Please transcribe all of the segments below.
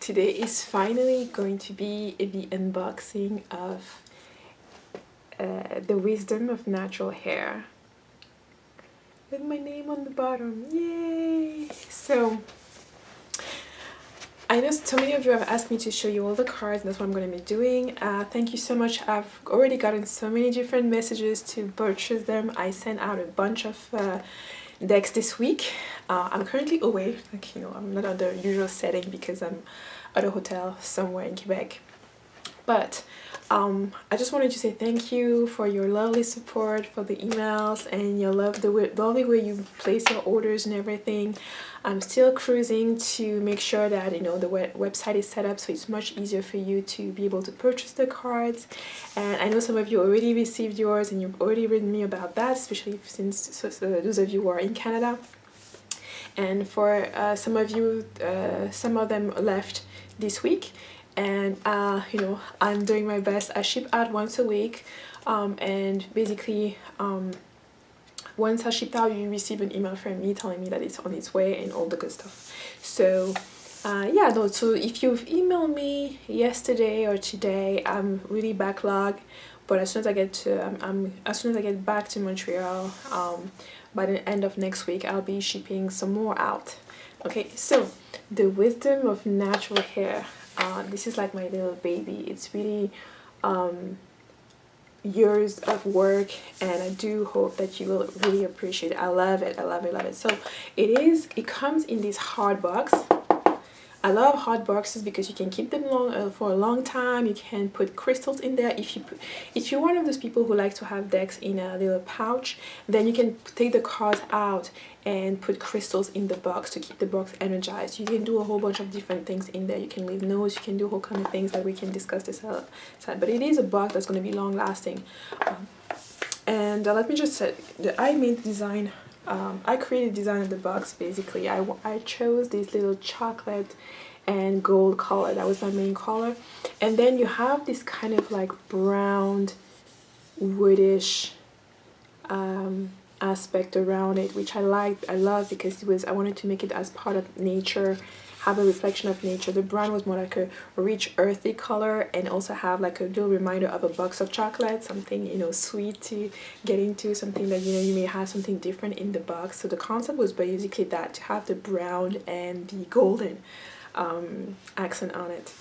today is finally going to be the unboxing of the Wisdom of Natural Hair with my name on the bottom. Yay! So I know so many of you have asked me to show you all the cards, and that's what I'm going to be doing. Thank you so much. I've already gotten so many different messages to purchase them. I sent out a bunch of decks this week. I'm currently away, like, you know, I'm not on the usual setting because I'm at a hotel somewhere in Quebec. But I just wanted to say thank you for your lovely support, for the emails, and your lovely way you place your orders and everything. I'm still cruising to make sure that, you know, the website is set up so it's much easier for you to be able to purchase the cards. And I know some of you already received yours and you've already written me about that, especially since those of you who are in Canada. And for some of you, some of them left this week. And you know, I'm doing my best. I ship out once a week, and basically once I shipped out, you receive an email from me telling me that it's on its way and all the good stuff. So yeah, no, so if you've emailed me yesterday or today, I'm really backlogged, but as soon as I get to as soon as I get back to Montreal, by the end of next week, I'll be shipping some more out. Okay, so the Wisdom of Natural Hair. This is like my little baby. It's really years of work, and I do hope that you will really appreciate it. I love it. I love it. Love it. So it comes in this hard box. I love hard boxes because you can keep them for a long time. You can put crystals in there. If you're one of those people who like to have decks in a little pouch, then you can take the cards out and put crystals in the box to keep the box energized. You can do a whole bunch of different things in there. You can leave notes. You can do a whole kind of things that we can discuss this side. But it is a box that's going to be long lasting. And let me just say that I made the design. I created the design of the box. Basically, I chose this little chocolate and gold color. That was my main color. And then you have this kind of like brown woodish aspect around it, which I love because I wanted to make it as part of nature, have a reflection of nature. The brown was more like a rich earthy color, and also have like a little reminder of a box of chocolate, something, you know, sweet to get into, something that, you know, you may have something different in the box. So the concept was basically that, to have the brown and the golden accent on it.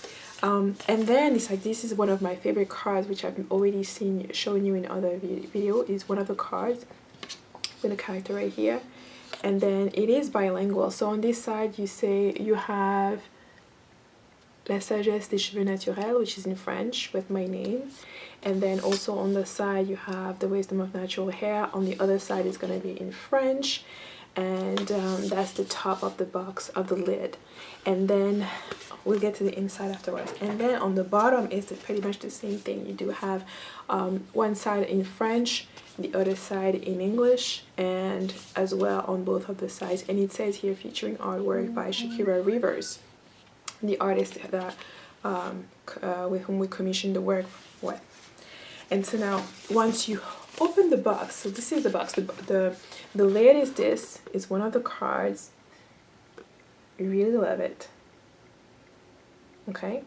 And then it's like, this is one of my favorite cards, which I've already shown you in other video, is one of the cards with a character right here. And then it is bilingual. So on this side you have La Sagesse des Cheveux Naturels, which is in French with my name. And then also on the side you have the Wisdom of Natural Hair. On the other side is going to be in French. And that's the top of the box, of the lid. And then we'll get to the inside afterwards. And then on the bottom is pretty much the same thing. You do have one side in French, the other side in English, and as well on both of the sides. And it says here, featuring artwork by Shakira Rivers, the artist that with whom we commissioned the work with. And so now, once you open the box, so this is the box. The lid is this. It's one of the cards. I really love it. Okay,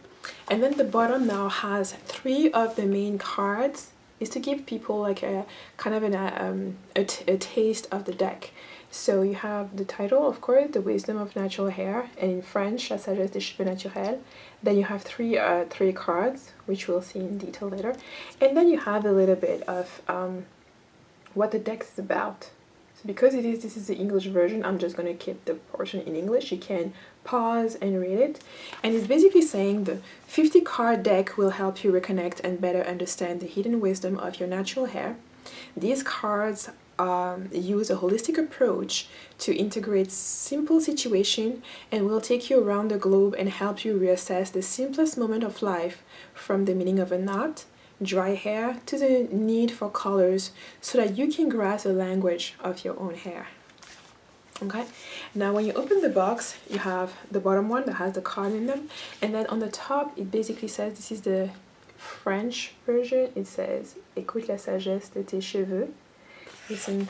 and then the bottom now has 3 of the main cards. Is to give people like a kind of a taste of the deck. So you have the title, of course, The Wisdom of Natural Hair, and in French, La Sagesse des Cheveux Naturels. Then you have three cards, which we'll see in detail later. And then you have a little bit of what the deck is about. So because this is the English version, I'm just going to keep the portion in English. You can pause and read it. And it's basically saying the 50 card deck will help you reconnect and better understand the hidden wisdom of your natural hair. These cards use a holistic approach to integrate simple situation, and will take you around the globe and help you reassess the simplest moment of life, from the meaning of a knot, dry hair, to the need for colors, so that you can grasp the language of your own hair. Okay, now when you open the box, you have the bottom one that has the card in them, and then on the top it basically says, this is the French version, it says écoute la sagesse de tes cheveux, listen,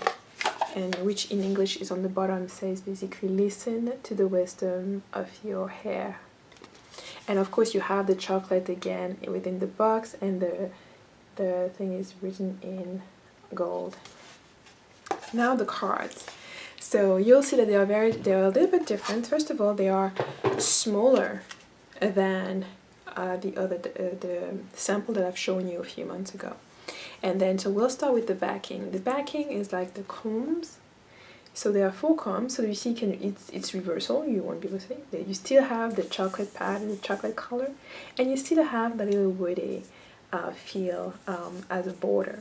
and which in English is on the bottom, says basically listen to the wisdom of your hair. And of course you have the chocolate again within the box, and the thing is written in gold. Now the cards. So you'll see that they are a little bit different. First of all, they are smaller than the sample that I've shown you a few months ago. And then so we'll start with the backing. The backing is like the combs. So there are 4 combs. So you see, it's reversal. You won't be able to see that. You still have the chocolate pad and the chocolate color, and you still have the little woody feel as a border.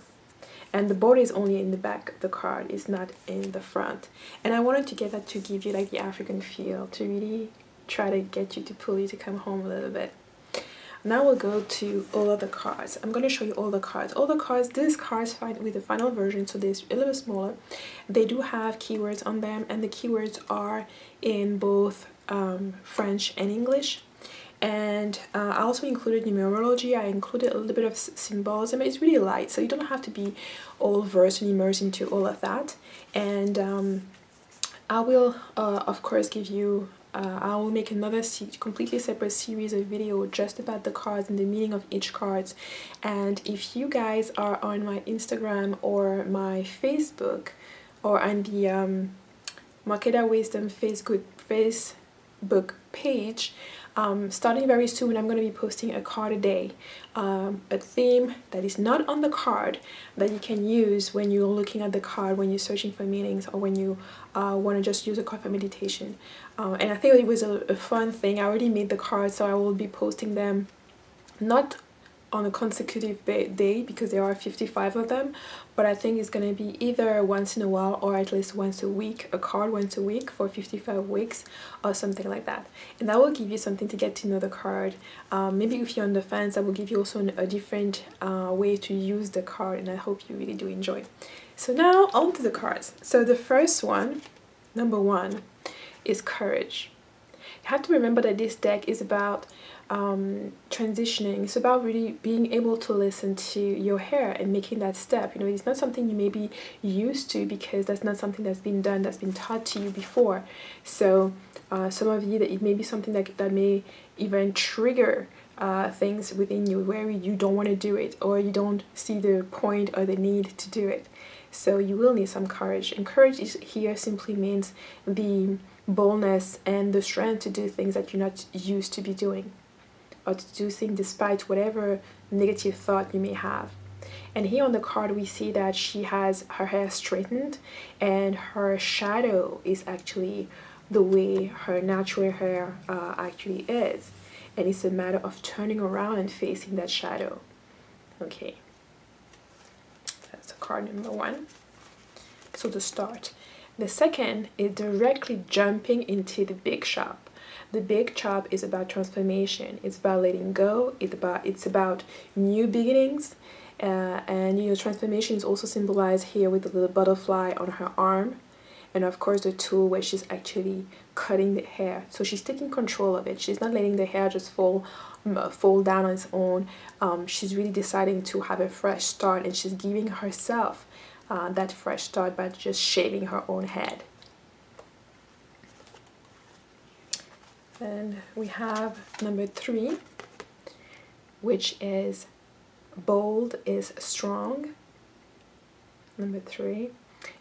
And the border is only in the back of the card, it's not in the front. And I wanted to get that to give you like the African feel, to really try to get you to pull you to come home a little bit. Now we'll go to all of the cards. I'm going to show you all the cards. All the cards, these cards find with the final version, so they're a little bit smaller. They do have keywords on them, and the keywords are in both French and English. And I also included numerology. I included a little bit of symbolism. It's really light, so you don't have to be all versed and immersed into all of that. And I will of course give you I will make another completely separate series of video just about the cards and the meaning of each cards. And if you guys are on my Instagram or my Facebook or on the Markeda Wisdom Facebook page, starting very soon, I'm going to be posting a card a day, a theme that is not on the card that you can use when you're looking at the card, when you're searching for meanings, or when you want to just use a card for meditation. And I think it was a fun thing. I already made the cards, so I will be posting them not on a consecutive day because there are 55 of them, but I think it's going to be either once in a while or at least once a week, a card once a week for 55 weeks or something like that. And that will give you something to get to know the card. Maybe if you're on the fence, I will give you also a different way to use the card, and I hope you really do enjoy. So now on to the cards. So the first one, number 1, is courage. You have to remember that this deck is about transitioning. It's about really being able to listen to your hair and making that step. You know, it's not something you may be used to because that's not something that's been done, that's been taught to you before. So some of you, that it may be something that may even trigger things within you where you don't want to do it, or you don't see the point or the need to do it. So you will need some courage. And courage here simply means the boldness and the strength to do things that you're not used to be doing, or to do things despite whatever negative thought you may have. And here on the card we see that she has her hair straightened, and her shadow is actually the way her natural hair actually is, and it's a matter of turning around and facing that shadow. Okay, that's card number 1. So to start, the second is directly jumping into the big shop. The big shop is about transformation. It's about letting go. It's about new beginnings, and you know, transformation is also symbolized here with the little butterfly on her arm, and of course the tool where she's actually cutting the hair. So she's taking control of it. She's not letting the hair just fall down on its own. She's really deciding to have a fresh start, and she's giving herself that fresh start by just shaving her own head. And we have number 3, which is bold is strong. Number 3,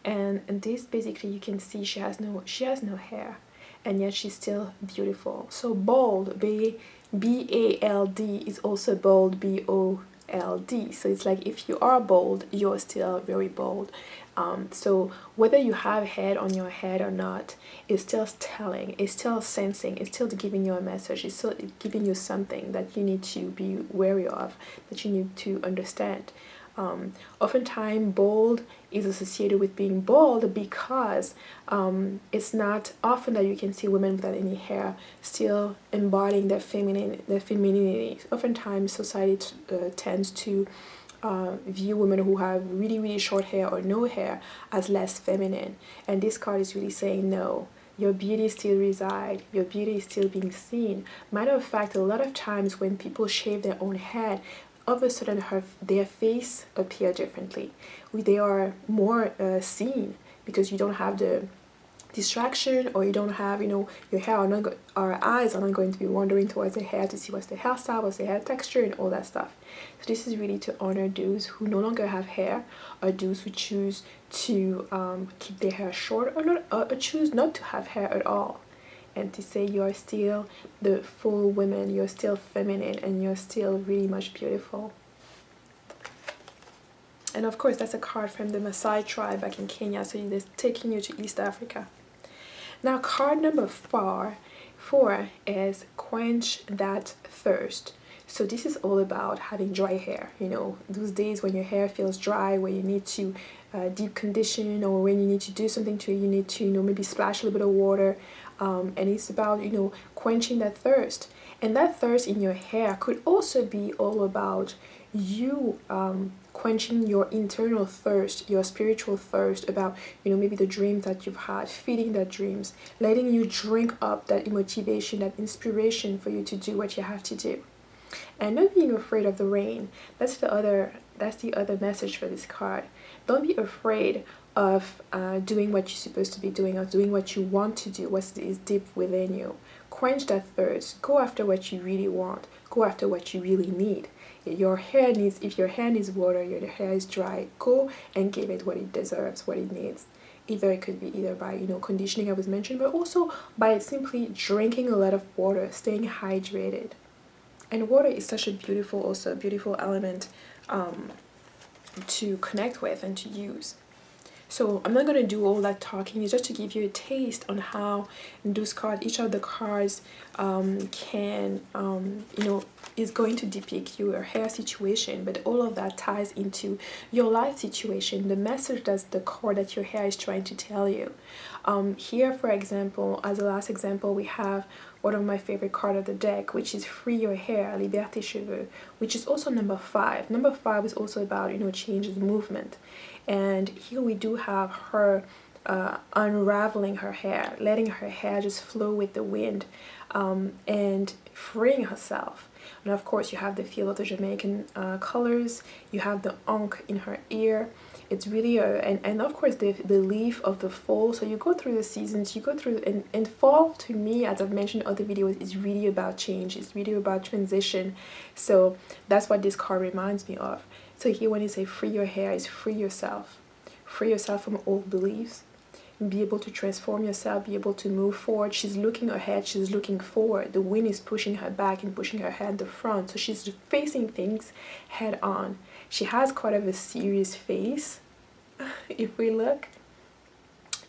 and this basically, you can see she has no hair, and yet she's still beautiful. So bold, B-A-L-D, is also bold, B-O-L-D. So it's like if you are bold, you're still very bold. So whether you have hair on your head or not, it's still telling, it's still sensing, it's still giving you a message, it's still giving you something that you need to be wary of, that you need to understand. Oftentimes bold is associated with being bold because it's not often that you can see women without any hair still embodying their femininity. Oftentimes society tends to view women who have really short hair or no hair as less feminine, and this card is really saying no. Your beauty still resides, your beauty is still being seen. Matter of fact, a lot of times when people shave their own head, all of a sudden their face appear differently. They are more seen because you don't have the distraction, or you don't have, you know, your hair are not our eyes are not going to be wandering towards the hair to see what's the hairstyle, what's the hair texture, and all that stuff. So this is really to honor those who no longer have hair, or those who choose to keep their hair short, or not, or choose not to have hair at all, and to say you're still the full woman, you're still feminine, and you're still really much beautiful. And of course, that's a card from the Maasai tribe back in Kenya, so they're taking you to East Africa. Now, card number four is quench that thirst. So this is all about having dry hair, you know, those days when your hair feels dry, where you need to deep condition, or when you need to do something to it, you need to, you know, maybe splash a little bit of water, and it's about, you know, quenching that thirst. And that thirst in your hair could also be all about you quenching your internal thirst, your spiritual thirst, about, you know, maybe the dreams that you've had, feeding that dreams, letting you drink up that motivation, that inspiration for you to do what you have to do. And not being afraid of the rain. That's the other message for this card. Don't be afraid of doing what you're supposed to be doing, or doing what you want to do, what is deep within you. Quench that thirst. Go after what you really want. Go after what you really need. If your hair needs water, your hair is dry, go and give it what it deserves, what it needs. Either it could be either by, you know, conditioning I was mentioned, but also by simply drinking a lot of water, staying hydrated. And water is such a beautiful element to connect with and to use. So I'm not going to do all that talking. It's just to give you a taste on how those cards, each of the cards can, you know, is going to depict your hair situation, but all of that ties into your life situation, the message that the card that your hair is trying to tell you. Here, for example, as a last example, we have one of my favorite cards of the deck, which is Free Your Hair, Liberté Cheveux, which is also number 5. Number 5 is also about, you know, change, movement. And here we do have her unraveling her hair, letting her hair just flow with the wind, and freeing herself. And of course, you have the feel of the Jamaican colors, you have the ankh in her ear. It's really and of course the leaf of the fall. So you go through the seasons, you go through, and fall to me, as I've mentioned in other videos, is really about change, it's really about transition. So that's what this card reminds me of. So here when you say free your hair, is free yourself from old beliefs, be able to transform yourself, be able to move forward. She's looking ahead, she's looking forward. The wind is pushing her back and pushing her head in the front, so she's facing things head on. She has quite of a serious face if we look.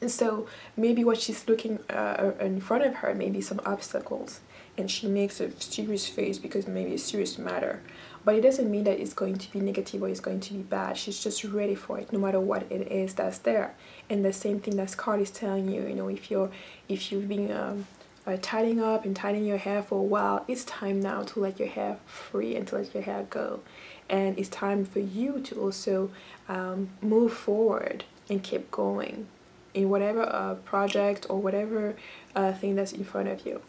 And so maybe what she's looking in front of her may be some obstacles, and she makes a serious face because maybe a serious matter. But it doesn't mean that it's going to be negative or it's going to be bad. She's just ready for it, no matter what it is that's there. And the same thing that card is telling you, you know, if you've been tidying up and tidying your hair for a while, it's time now to let your hair free and to let your hair go. And it's time for you to also move forward and keep going in whatever project or whatever thing that's in front of you.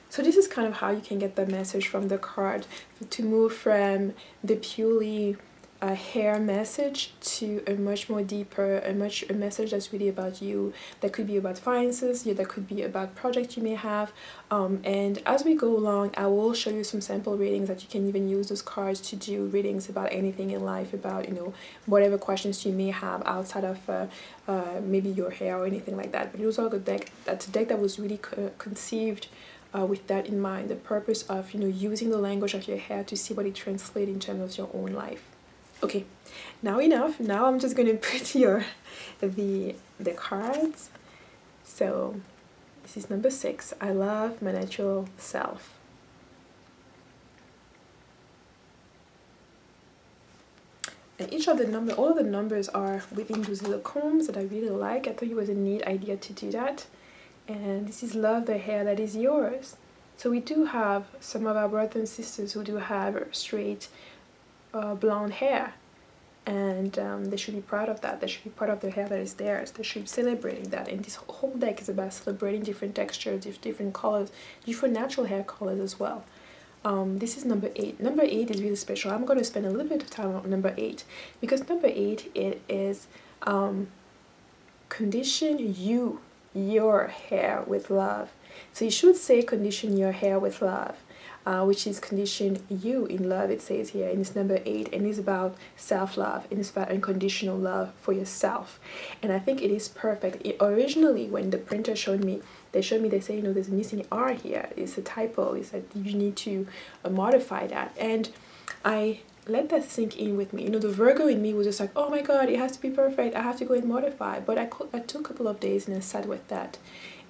So this is kind of how you can get the message from the card, to move from the purely hair message to a much more deeper, a message that's really about you. That could be about finances, yeah, that could be about projects you may have. And as we go along, I will show you some sample readings that you can even use those cards to do readings about anything in life, about, you know, whatever questions you may have outside of maybe your hair or anything like that. But it was all a deck. That's a deck that was really conceived with that in mind, the purpose of, you know, using the language of your hair to see what it translates in terms of your own life. Okay, now enough. Now I'm just gonna put the cards. So this is number 6. I love my natural self. And each of the all of the numbers are within those little combs that I really like. I thought it was a neat idea to do that. And this is love the hair that is yours. So we do have some of our brothers and sisters who do have straight blonde hair, and they should be proud of that. They should be proud of the hair that is theirs. They should be celebrating that. And this whole deck is about celebrating different textures, different colors, different natural hair colors as well. This is number 8. Number 8 is really special. I'm going to spend a little bit of time on number 8 because number 8, it is condition you your hair with love. So you should say condition your hair with love, which is condition you in love, it says here, and it's number 8, and it's about self-love, and it's about unconditional love for yourself. And I think it is perfect. Originally, when the printer showed me, they say, you know, there's a missing R here, it's a typo, it's that you need to modify that. And I let that sink in with me. You know, the Virgo in me was just like, oh my god, it has to be perfect, I have to go and modify. But I took a couple of days and I sat with that,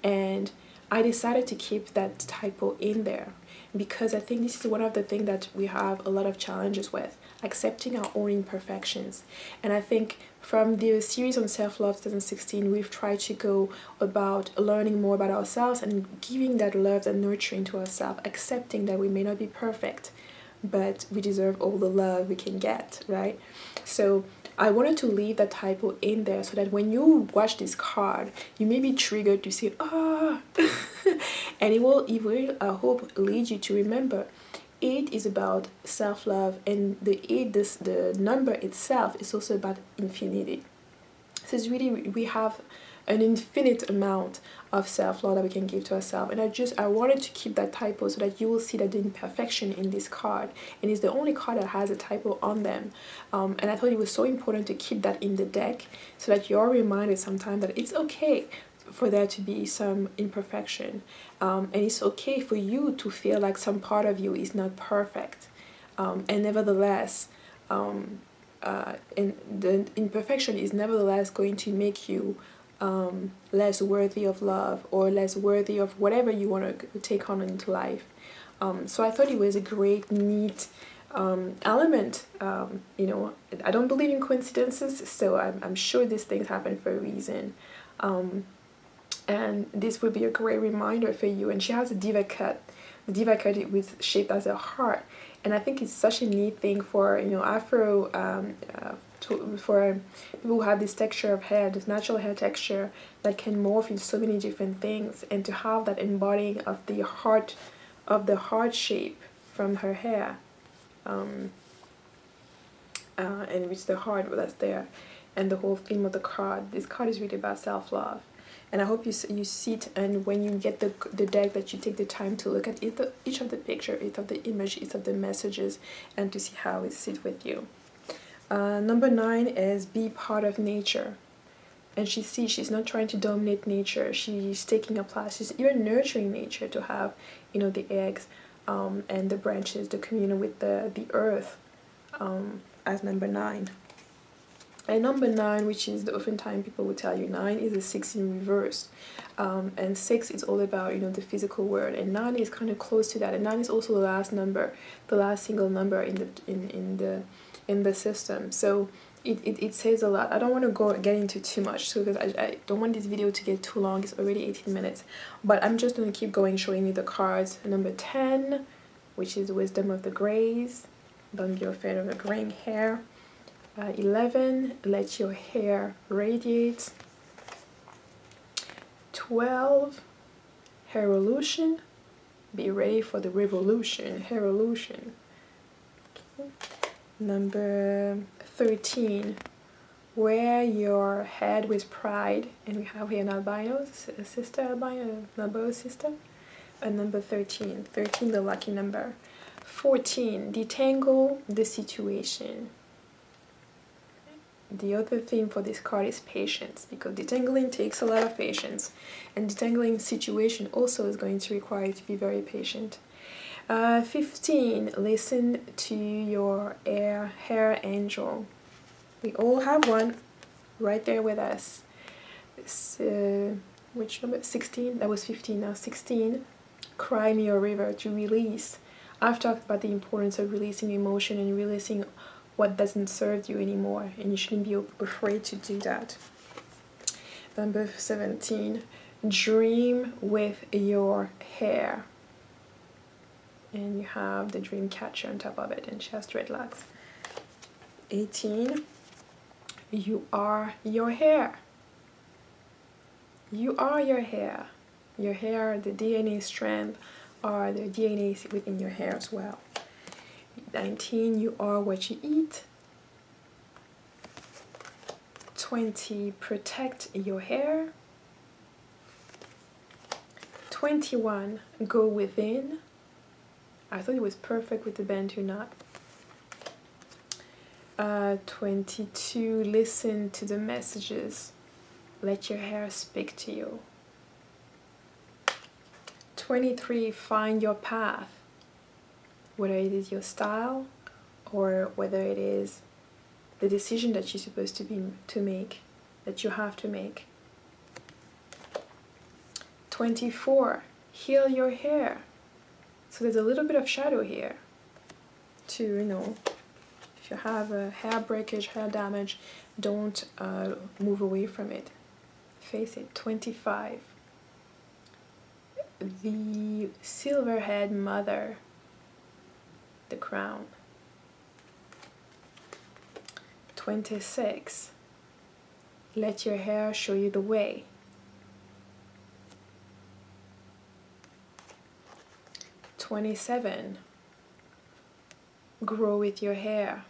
and I decided to keep that typo in there, because I think this is one of the things that we have a lot of challenges with, accepting our own imperfections. And I think from the series on self-love 2016, we've tried to go about learning more about ourselves and giving that love and nurturing to ourselves, accepting that we may not be perfect, but we deserve all the love we can get, right? So I wanted to leave that typo in there so that when you watch this card, you may be triggered to say, ah, and it will, I hope, lead you to remember 8 is about self-love, and the 8, the number itself, is also about infinity. So it's really, we have an infinite amount of self-love that we can give to ourselves, and I wanted to keep that typo so that you will see that the imperfection in this card, and it's the only card that has a typo on them, and I thought it was so important to keep that in the deck so that you're reminded sometimes that it's okay for there to be some imperfection, and it's okay for you to feel like some part of you is not perfect, and nevertheless, and the imperfection is nevertheless going to make you less worthy of love, or less worthy of whatever you want to take on into life. So I thought it was a great, neat element. You know, I don't believe in coincidences, so I'm sure these things happen for a reason. And this would be a great reminder for you. And she has a diva cut. The diva cut was shaped as a heart, and I think it's such a neat thing for, you know, Afro, for people who have this texture of hair, this natural hair texture that can morph into so many different things, and to have that embodying of the heart shape from her hair, and with the heart that's there, and the whole theme of the card. This card is really about self-love. And I hope you sit, and when you get the deck, that you take the time to look at each of the picture, each of the image, each of the messages, and to see how it sits with you. Number 9 is be part of nature. And she's not trying to dominate nature. She's taking a place. She's even nurturing nature to have, you know, the eggs, and the branches, the communion with the earth, as number 9. And number 9, which is oftentimes people will tell you 9 is a 6 in reverse, and 6 is all about, you know, the physical world, and 9 is kind of close to that, and 9 is also the last number, the last single number in the system. So it says a lot. I don't want to get into too much, so because I don't want this video to get too long. It's already 18 minutes, but I'm just going to keep going, showing you the cards. Number 10, which is wisdom of the grays. Don't be afraid of the graying hair. 11, let your hair radiate. 12, revolution. Be ready for the revolution. Revolution. Okay. Number 13, wear your head with pride. And we have here an albino sister, albino sister. And number 13, the lucky number. 14, detangle the situation. The other theme for this card is patience, because detangling takes a lot of patience, and detangling situation also is going to require you to be very patient. 15, listen to your hair angel. We all have one right there with us. Which number? 16? That was 15, now 16. Cry me a river, to release. I've talked about the importance of releasing emotion and releasing what doesn't serve you anymore, and you shouldn't be afraid to do that. Number 17, dream with your hair. And you have the dream catcher on top of it, and she has dreadlocks. 18, you are your hair. You are your hair. Your hair, the DNA strand, are the DNA within your hair as well. 19, you are what you eat. 20, protect your hair. 21, go within. I thought it was perfect with the bantu knot. 22, listen to the messages. Let your hair speak to you. 23, find your path. Whether it is your style or whether it is the decision that you're supposed to make, that you have to make. 24, heal your hair. So there's a little bit of shadow here to, you know, if you have a hair breakage, hair damage, don't move away from it. Face it. 25, the silver-haired mother, the crown. 26, let your hair show you the way. 27, grow with your hair.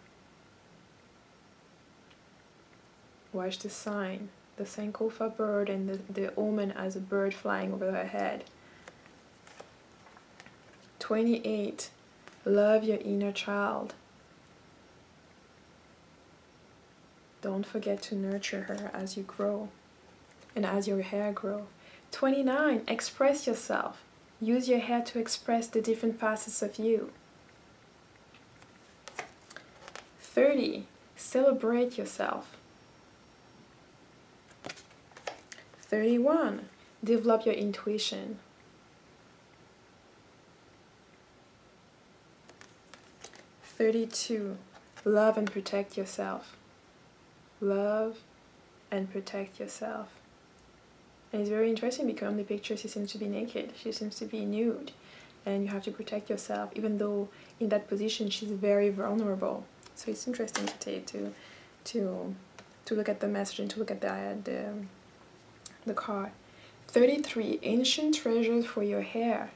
Watch the sign, the Sankofa bird and the omen as a bird flying over her head. 28, love your inner child. Don't forget to nurture her as you grow and as your hair grows. 29, express yourself. Use your hair to express the different facets of you. 30, celebrate yourself. 31, develop your intuition. 32, love and protect yourself. Love and protect yourself. And it's very interesting because on the picture she seems to be naked. She seems to be nude. And you have to protect yourself, even though in that position she's very vulnerable. So it's interesting to look at the message and to look at the card. 33, ancient treasures for your hair.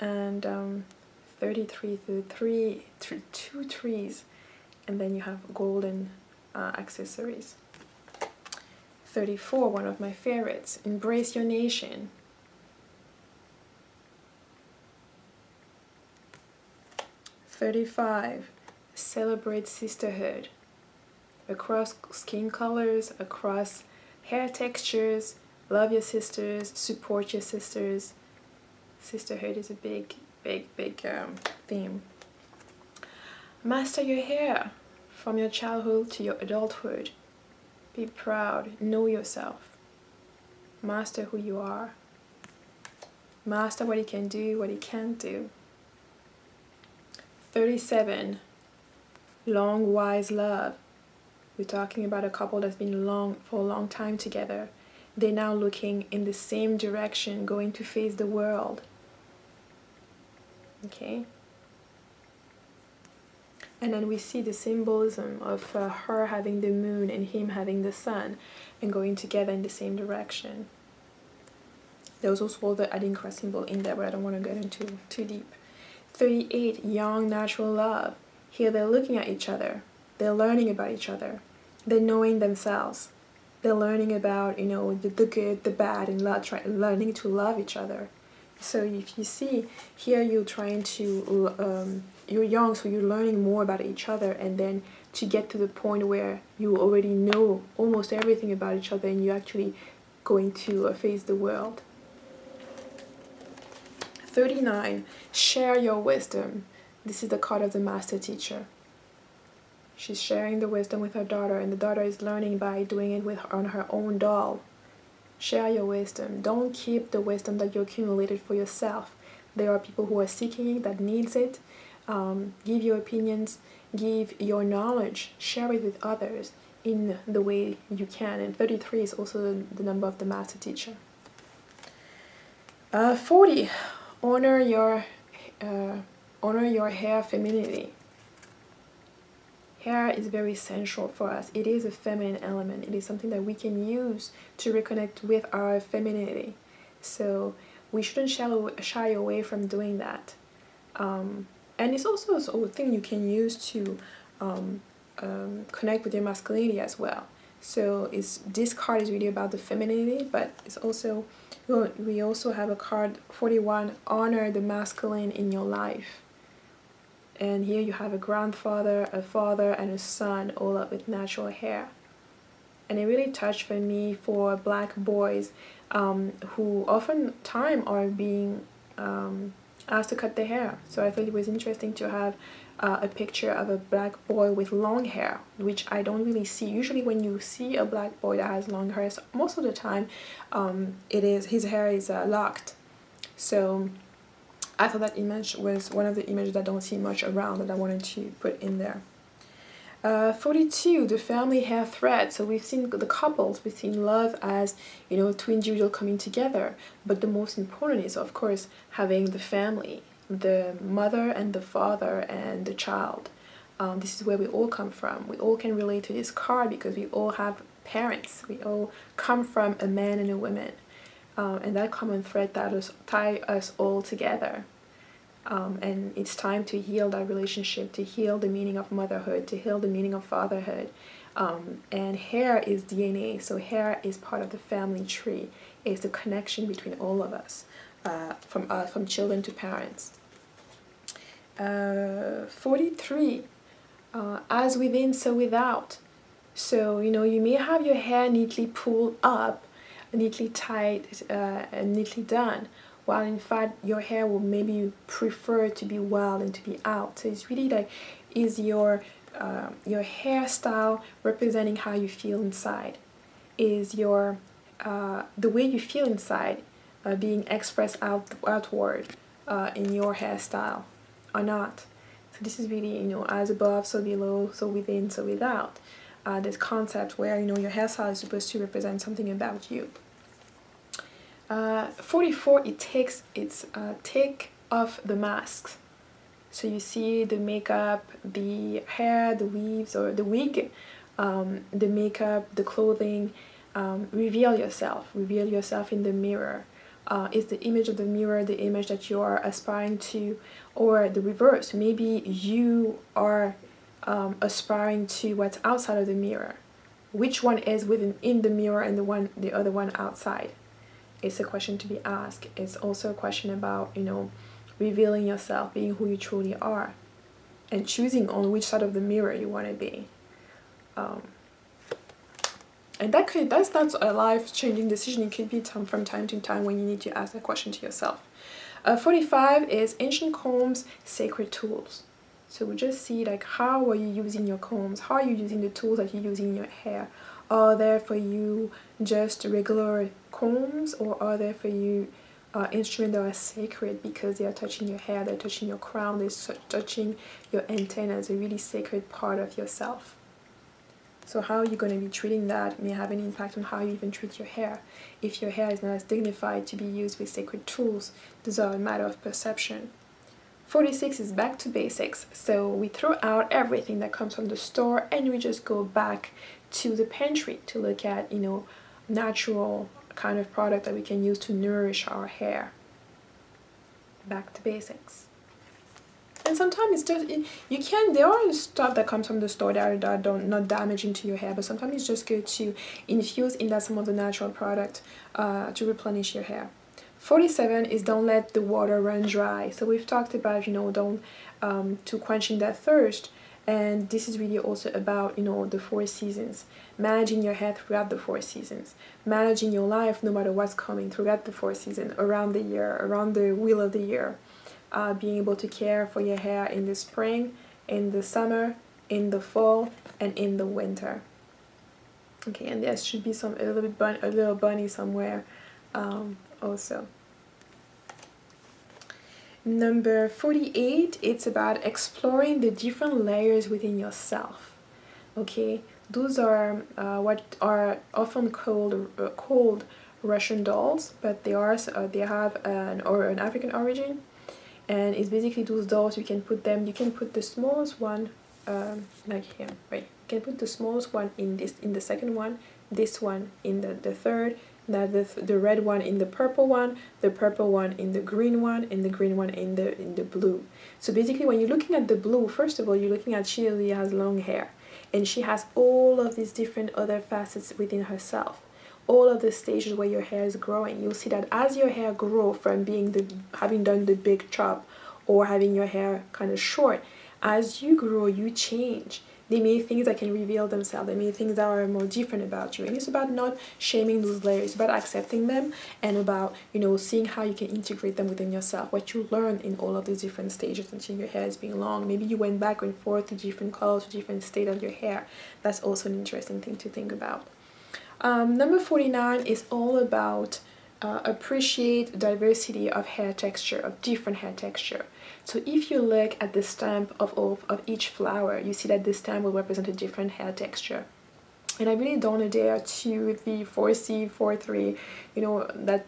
And 33, two trees. And then you have golden accessories. 34, one of my favorites, embrace your nation. 35, celebrate sisterhood. Across skin colors, across hair textures, love your sisters, support your sisters. Sisterhood is a big theme. Master your hair from your childhood to your adulthood. Be proud, know yourself. Master who you are. Master what you can do, what you can't do. 37, long, wise love. We're talking about a couple that's been for a long time together. They're now looking in the same direction, going to face the world. Okay? And then we see the symbolism of her having the moon and him having the sun and going together in the same direction. There was also the Adinkra symbol in there, but I don't want to get into too deep. 38, young, natural love. Here they're looking at each other. They're learning about each other. They're knowing themselves. They're learning about, you know, the good, the bad, and learning to love each other. So if you see, here you're trying to, you're young, so you're learning more about each other, and then to get to the point where you already know almost everything about each other and you're actually going to face the world. 39, share your wisdom. This is the card of the master teacher. She's sharing the wisdom with her daughter, and the daughter is learning by doing it on her own doll. Share your wisdom. Don't keep the wisdom that you accumulated for yourself. There are people who are seeking it, that needs it. Give your opinions, give your knowledge, share it with others in the way you can. And 33 is also the number of the master teacher. 40, honor your hair femininity. Hair is very essential for us. It is a feminine element. It is something that we can use to reconnect with our femininity. So we shouldn't shy away from doing that. And it's also a thing you can use to connect with your masculinity as well. So this card is really about the femininity, but it's also, we also have a card 41, honor the masculine in your life. And here you have a grandfather, a father, and a son, all up with natural hair. And it really touched for me for black boys who oftentimes are being asked to cut their hair. So I thought it was interesting to have a picture of a black boy with long hair, which I don't really see. Usually when you see a black boy that has long hair, most of the time his hair is locked. So I thought that image was one of the images that I don't see much around that I wanted to put in there. 42, the family hair thread. So we've seen the couples, we've seen love as, you know, two individuals coming together. But the most important is, of course, having the family, the mother and the father and the child. This is where we all come from. We all can relate to this card because we all have parents. We all come from a man and a woman. And that common thread that tie us all together. And it's time to heal that relationship, to heal the meaning of motherhood, to heal the meaning of fatherhood. And hair is DNA, so hair is part of the family tree. It's the connection between all of us, from children to parents. 43, as within, so without. So, you know, you may have your hair neatly pulled up, neatly tied, and neatly done, while in fact your hair will maybe prefer to be wild and to be out. So it's really like, is your hairstyle representing how you feel inside? Is your the way you feel inside being expressed outward in your hairstyle or not? So this is really, you know, as above, so below, so within, so without. This concept where, you know, your hairstyle is supposed to represent something about you. 44, it takes its take off the masks. So you see the makeup, the hair, the weaves or the wig, the makeup, the clothing. Reveal yourself in the mirror. Is the image of the mirror the image that you are aspiring to, or the reverse? Maybe you are aspiring to what's outside of the mirror. Which one is in the mirror and the other one outside? It's a question to be asked. It's also a question about, you know, revealing yourself, being who you truly are, and choosing on which side of the mirror you want to be. And that's not a life-changing decision. It could be from time to time when you need to ask that question to yourself. 45 is ancient combs, sacred tools. So we just see like, how are you using your combs? How are you using the tools that you're using in your hair? Are there for you just regular combs, or are there for you instruments that are sacred because they are touching your hair, they're touching your crown, they're touching your antennas, a really sacred part of yourself? So how are you going to be treating that may have an impact on how you even treat your hair. If your hair is not as dignified to be used with sacred tools, these are a matter of perception. 46 is back to basics. So we throw out everything that comes from the store and we just go back to the pantry to look at, you know, natural kind of product that we can use to nourish our hair. Back to basics. And sometimes it's just, there are stuff that comes from the store that are not damaging to your hair, but sometimes it's just good to infuse in that some of the natural product to replenish your hair. 47 is don't let the water run dry. So we've talked about, you know, don't to quenching that thirst. And this is really also about, you know, the 4 seasons, managing your hair throughout the 4 seasons, managing your life no matter what's coming throughout the 4 seasons, around the year, around the wheel of the year, being able to care for your hair in the spring, in the summer, in the fall, and in the winter. Okay, and there should be a little bunny somewhere also. Number 48, it's about exploring the different layers within yourself. Okay, those are what are often called Russian dolls, but they have an African origin, and it's basically those dolls. You can put the smallest one like here, right? You can put the smallest one in the second one, this one in the third. Now the red one in the purple one in the green one, and the green one in the blue. So basically when you're looking at the blue, first of all, you're looking at she has long hair. and she has all of these different other facets within herself, all of the stages where your hair is growing. You'll see that as your hair grow from having done the big chop or having your hair kind of short, as you grow, you change. There may be things that can reveal themselves. There may be things that are more different about you. And it's about not shaming those layers. It's about accepting them and about, seeing how you can integrate them within yourself. What you learn in all of these different stages until your hair is being long. Maybe you went back and forth to different colors, to different state of your hair. That's also an interesting thing to think about. Number 49 is all about appreciate diversity of hair texture, of different hair texture. So if you look at the stamp of each flower, you see that the stamp will represent a different hair texture. And I really don't adhere to the 4C, 4-3, that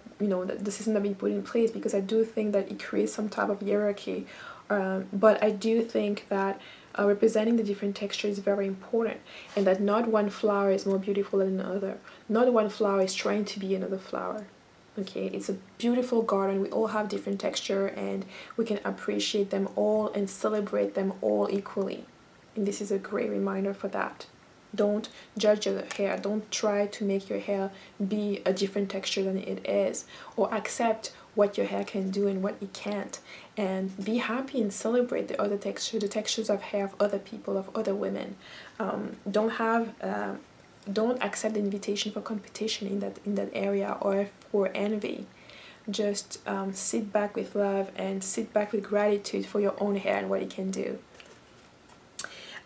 the system that we put in place, because I do think that it creates some type of hierarchy. But I do think that representing the different texture is very important, and that not one flower is more beautiful than another. Not one flower is trying to be another flower. Okay, it's a beautiful garden. We all have different texture, and we can appreciate them all and celebrate them all equally. And this is a great reminder for that. Don't judge your hair. Don't try to make your hair be a different texture than it is, or accept what your hair can do and what it can't. And be happy and celebrate the other texture, the textures of hair of other people, of other women. Don't accept the invitation for competition in that area or for envy. Just sit back with love and sit back with gratitude for your own hair and what it can do.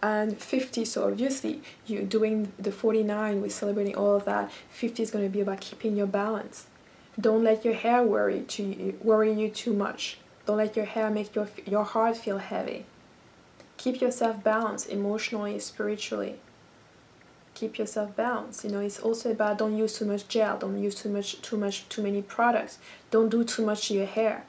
And 50, so obviously you're doing the 49, we're celebrating all of that. 50 is going to be about keeping your balance. Don't let your hair worry you too much. Don't let your hair make your heart feel heavy. Keep yourself balanced emotionally, spiritually. Keep yourself balanced. It's also about don't use too much gel, don't use too many products, don't do too much to your hair.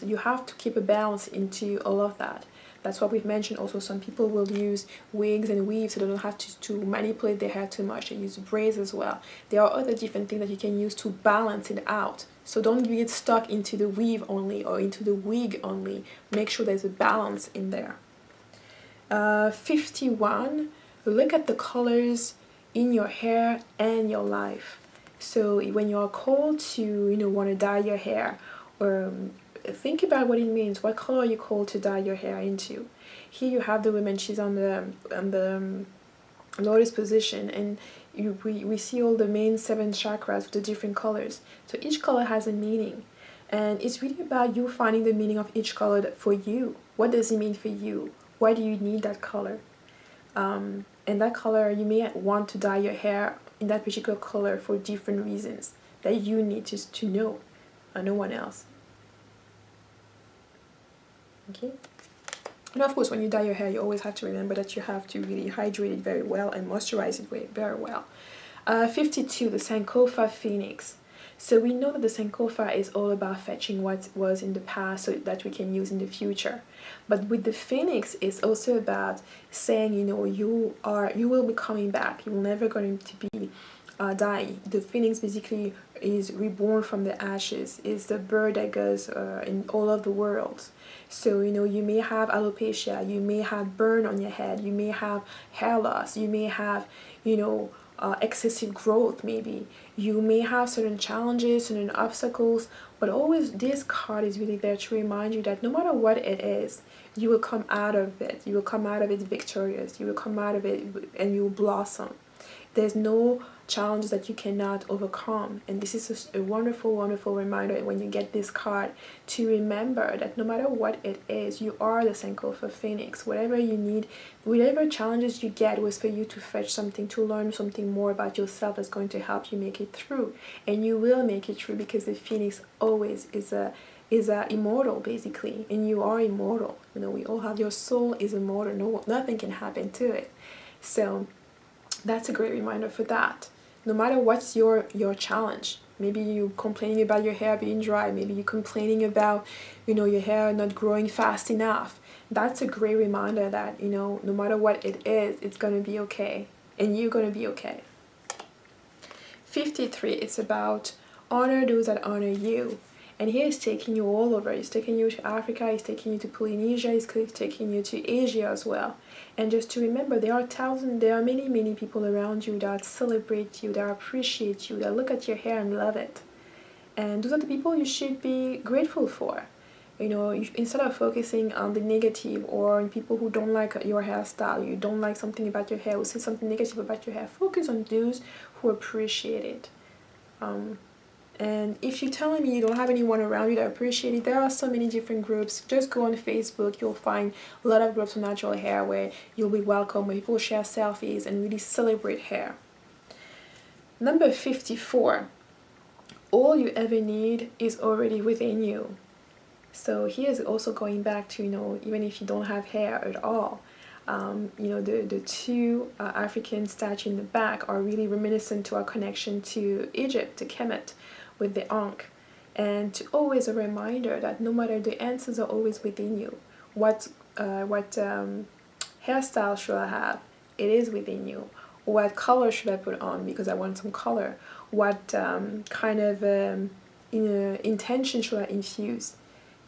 You have to keep a balance into all of that. That's what we've mentioned. Also, some people will use wigs and weaves so they don't have to manipulate their hair too much. They use braids as well. There are other different things that you can use to balance it out. So don't get stuck into the weave only or into the wig only. Make sure there's a balance in there. 51, look at the colors in your hair and your life. So when you're called to want to dye your hair, or think about what it means. What color are you called to dye your hair into? Here you have the woman, she's on the lotus position, and we see all the main 7 chakras with the different colors. So each color has a meaning, and it's really about you finding the meaning of each color for you. What does it mean for you? Why do you need that color? And that color, you may want to dye your hair in that particular color for different reasons that you need to know, and no one else. Okay. And of course, when you dye your hair, you always have to remember that you have to really hydrate it very well and moisturize it very well. 52, the Sankofa Phoenix. So we know that the Sankofa is all about fetching what was in the past so that we can use in the future. But with the Phoenix, it's also about saying, you will be coming back. You're never going to be dying. The Phoenix basically is reborn from the ashes. It's the bird that goes in all of the worlds. So you may have alopecia, you may have burn on your head, you may have hair loss, you may have excessive growth, maybe you may have certain challenges, certain obstacles, but always this card is really there to remind you that no matter what it is, you will come out of it. You will come out of it victorious. You will come out of it and you will blossom. There's no challenges that you cannot overcome, and this is a wonderful reminder when you get this card to remember that no matter what it is, you are the Sankofa Phoenix. Whatever you need, whatever challenges you get was for you to fetch something, to learn something more about yourself that's going to help you make it through, and you will make it through, because the Phoenix always is immortal basically, and you are immortal. We all have, your soul is immortal. Nothing can happen to it. So that's a great reminder for that. No matter what's your challenge, maybe you're complaining about your hair being dry, maybe you're complaining about your hair not growing fast enough, that's a great reminder that no matter what it is, it's gonna be okay, and you're gonna be okay. 53, it's about honor those that honor you. And he is taking you all over. He's taking you to Africa, he's taking you to Polynesia, he's taking you to Asia as well. And just to remember, there are many people around you that celebrate you, that appreciate you, that look at your hair and love it. And those are the people you should be grateful for. You know, instead of focusing on the negative or on people who don't like your hairstyle, you don't like something about your hair, or say something negative about your hair, focus on those who appreciate it. And if you're telling me you don't have anyone around you that appreciate it, there are so many different groups. Just go on Facebook, you'll find a lot of groups for natural hair where you'll be welcome, where people share selfies and really celebrate hair. Number 54, all you ever need is already within you. So here's also going back to, you know, even if you don't have hair at all, you know, the two African statues in the back are really reminiscent to our connection to Egypt, to Kemet, with the Ankh. And always a reminder that no matter, the answers are always within you. What hairstyle should I have? It is within you. What color should I put on because I want some color? What kind of intention should I infuse?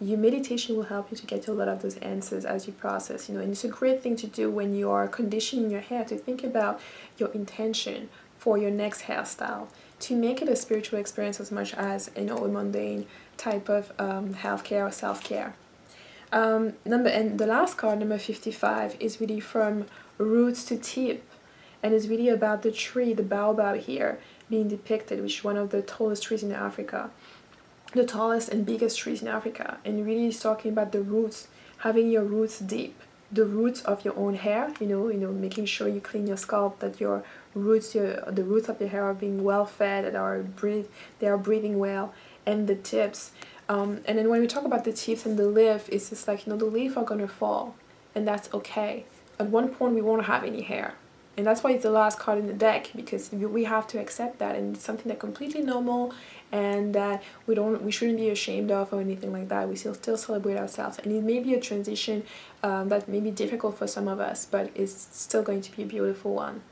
Your meditation will help you to get a lot of those answers as you process, you know, and it's a great thing to do when you are conditioning your hair, to think about your intention for your next hairstyle, to make it a spiritual experience as much as, you know, a mundane type of healthcare or self-care. And the last card, number 55, is really from roots to tip, and it's really about the tree, the baobab here being depicted, which is one of the tallest trees in Africa. The tallest and biggest trees in Africa, and really is talking about the roots, having your roots deep, the roots of your own hair, you know, making sure you clean your scalp, that your roots, the roots of your hair are being well fed, that they are breathing well, and the tips. And then when we talk about the tips and the leaf, it's just like, you know, the leaf are gonna fall, and that's okay. At one point, we won't have any hair. And that's why it's the last card in the deck, because we have to accept that, and it's something that's completely normal, and that we shouldn't be ashamed of or anything like that. We still celebrate ourselves, and it may be a transition that may be difficult for some of us, but it's still going to be a beautiful one.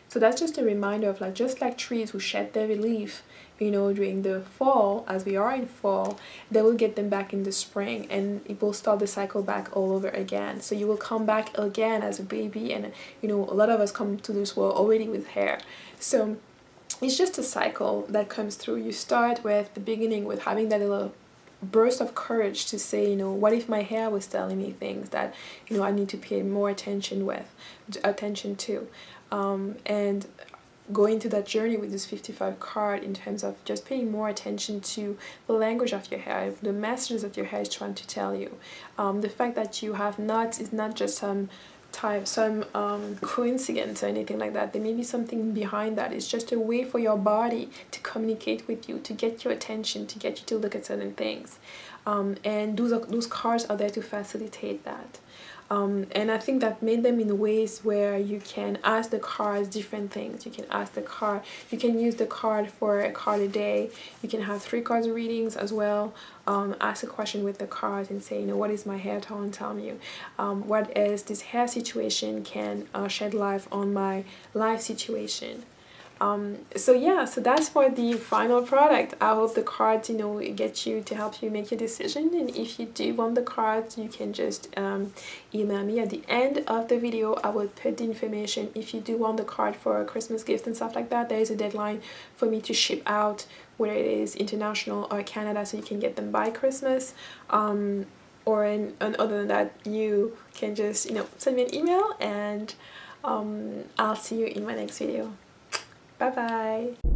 So that's just a reminder of, like, just like trees who shed their leaf, you know, during the fall, as we are in fall, they will get them back in the spring, and it will start the cycle back all over again. So you will come back again as a baby, and, you know, a lot of us come to this world already with hair. So it's just a cycle that comes through. You start with the beginning, with having that little burst of courage to say, you know, what if my hair was telling me things that, you know, I need to pay more attention to, and going to that journey with this 55 card, in terms of just paying more attention to the language of your hair, the messages that your hair is trying to tell you, the fact that you have knots is not just some coincidence or anything like that. There may be something behind that. It's just a way for your body to communicate with you, to get your attention, to get you to look at certain things, and those cards are there to facilitate that. And I think that made them in ways where you can ask the cards different things. You can use the card for a card a day. You can have 3 cards readings as well. Ask a question with the cards and say, you know, what is my hair telling you? What is this hair situation can shed light on my life situation? So yeah, so that's for the final product. I hope the cards, you know, get you to help you make your decision. And if you do want the cards, you can just email me. At the end of the video, I will put the information. If you do want the card for a Christmas gift and stuff like that, there is a deadline for me to ship out, whether it is international or Canada, so you can get them by Christmas. And other than that, you can just, you know, send me an email, and I'll see you in my next video. Bye bye.